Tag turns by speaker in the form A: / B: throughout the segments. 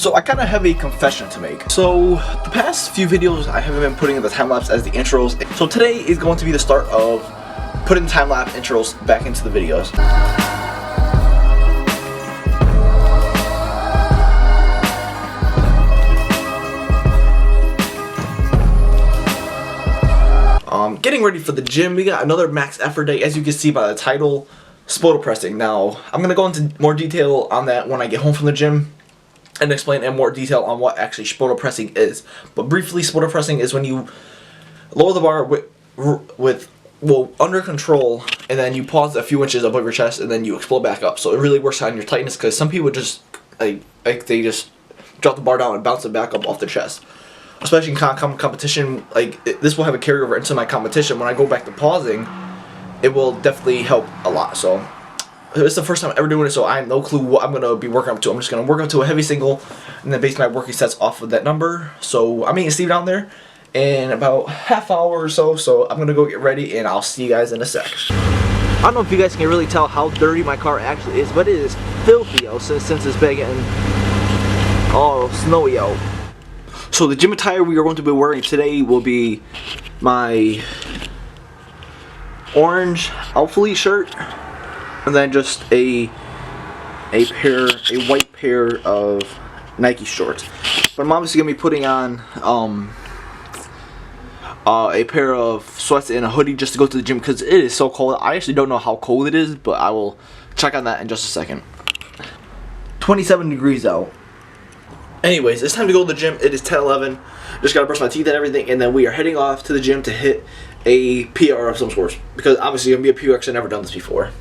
A: So I kind of have a confession to make. So the past few videos I haven't been putting in the time-lapse as the intros. So today is going to be the start of putting time-lapse intros back into the videos. Getting ready for the gym. We got another max effort day, as you can see by the title, Spoto Pressing. Now, I'm going to go into more detail on that when I get home from the gym and explain in more detail on what actually Spoto Pressing is. But briefly, Spoto Pressing is when you lower the bar under control, and then you pause a few inches above your chest, and then you explode back up. So it really works on your tightness, because some people just they just drop the bar down and bounce it back up off the chest. Especially in competition, this will have a carryover into my competition. When I go back to pausing, it will definitely help a lot. So it's the first time I'm ever doing it, so I have no clue what I'm going to be working up to. I'm just going to work up to a heavy single and then base my working sets off of that number. So I'm meeting Steve down there in about half hour or so. So I'm going to go get ready, and I'll see you guys in a sec. I don't know if you guys can really tell how dirty my car actually is, but it is filthy out since it's been getting all snowy out. So the gym attire we are going to be wearing today will be my orange Alphalete shirt, and then just a white pair of Nike shorts. But I'm obviously gonna be putting on a pair of sweats and a hoodie just to go to the gym because it is so cold. I actually don't know how cold it is, but I will check on that in just a second. 27 degrees out. Anyways, it's time to go to the gym. It is 10:11. Just gotta brush my teeth and everything, and then we are heading off to the gym to hit a PR of some sort. Because obviously it's gonna be a PR because I've never done this before.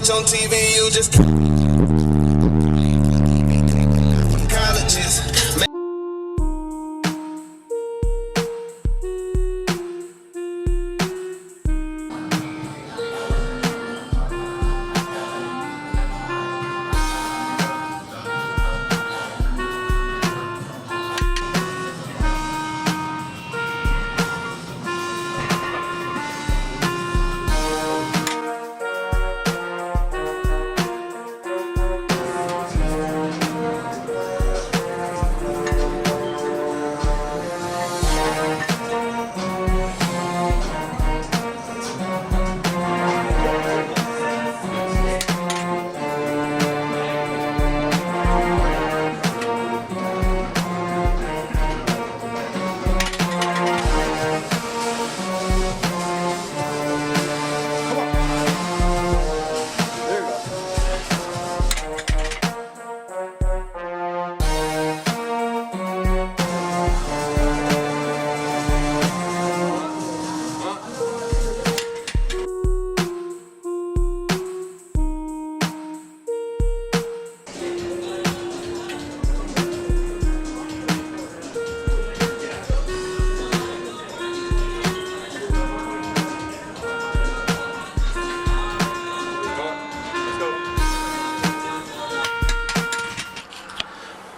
B: On TV, you just colleges.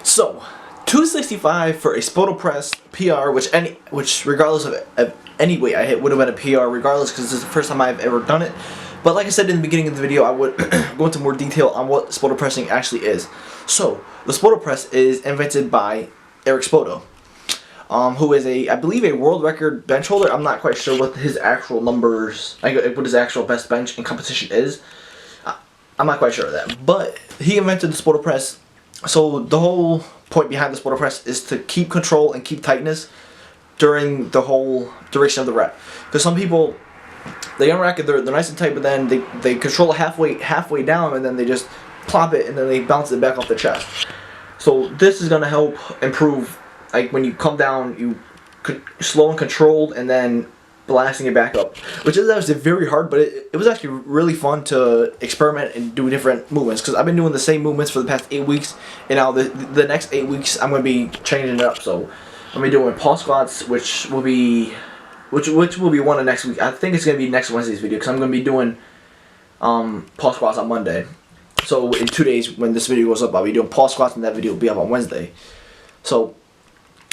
A: So, 265 for a Spoto press PR, which regardless of any weight I hit would have been a PR regardless, because this is the first time I've ever done it. But like I said in the beginning of the video, I would go into more detail on what Spoto pressing actually is. So, the Spoto press is invented by Eric Spoto, who is I believe a world record bench holder. I'm not quite sure what his actual numbers, what his actual best bench in competition is. I'm not quite sure of that, but he invented the Spoto press. So the whole point behind the Spoto press is to keep control and keep tightness during the whole duration of the rep. Because some people, they unrack it, they're nice and tight, but then they control it halfway down, and then they just plop it, and then they bounce it back off the chest. So this is gonna help improve, like when you come down, you slow and controlled, and then blasting it back up, which is actually very hard, but it was actually really fun to experiment and do different movements, because I've been doing the same movements for the past 8 weeks, and now the next 8 weeks I'm going to be changing it up. So I'm going to be doing pause squats, which will be one of next week. I think it's going to be next Wednesday's video, because I'm going to be doing pause squats on Monday. So in 2 days when this video goes up, I'll be doing pause squats, and that video will be up on Wednesday. So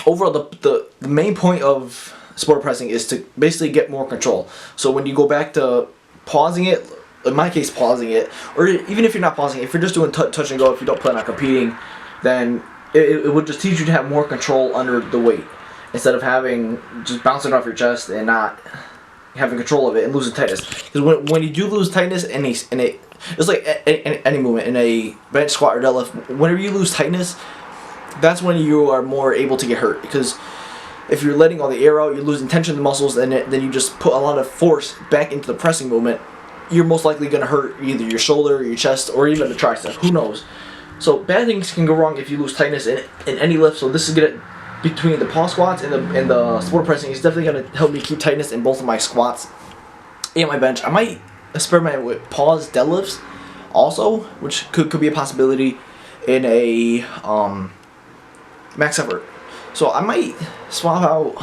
A: overall, the main point of Spoto pressing is to basically get more control. So when you go back to pausing it, in my case pausing it, or even if you're not pausing it, if you're just doing touch and go, if you don't plan on competing, then it would just teach you to have more control under the weight, instead of having just bouncing off your chest and not having control of it and losing tightness. Because when you do lose tightness in a it's like any movement, in a bench, squat, or deadlift, whenever you lose tightness, that's when you are more able to get hurt. Because if you're letting all the air out, you're losing tension in the muscles, and then you just put a lot of force back into the pressing movement, you're most likely going to hurt either your shoulder, your chest, or even the tricep. Who knows? So bad things can go wrong if you lose tightness in any lift. So this is going to, between the pause squats and the Spoto pressing, is definitely going to help me keep tightness in both of my squats and my bench. I might experiment with pause deadlifts also, which could be a possibility in a max effort. So I might swap out,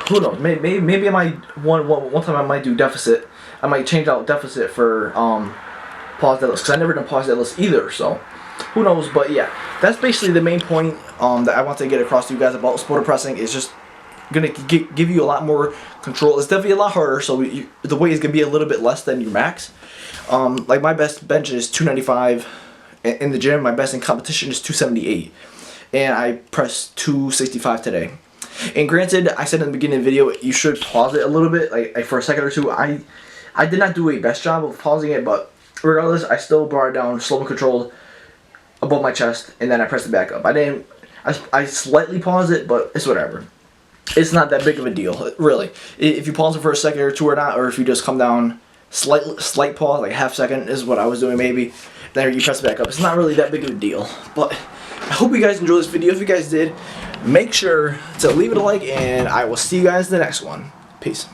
A: who knows, maybe I might, one time I might do deficit. I might change out deficit for pause deadlifts, because I never done pause deadlifts either, so who knows. But yeah, that's basically the main point that I want to get across to you guys about Spoto pressing. Is just gonna give you a lot more control. It's definitely a lot harder, so the weight is gonna be a little bit less than your max. Like my best bench is 295 in the gym. My best in competition is 278. And I pressed 265 today. And granted, I said in the beginning of the video, you should pause it a little bit, like for a second or two. I did not do a best job of pausing it, but regardless, I still brought it down, slow and controlled, above my chest, and then I pressed it back up. I slightly paused it, but it's whatever. It's not that big of a deal, really. If you pause it for a second or two or not, or if you just come down, slight pause, like half second is what I was doing maybe, then you press it back up. It's not really that big of a deal, but I hope you guys enjoyed this video. If you guys did, make sure to leave it a like, and I will see you guys in the next one. Peace.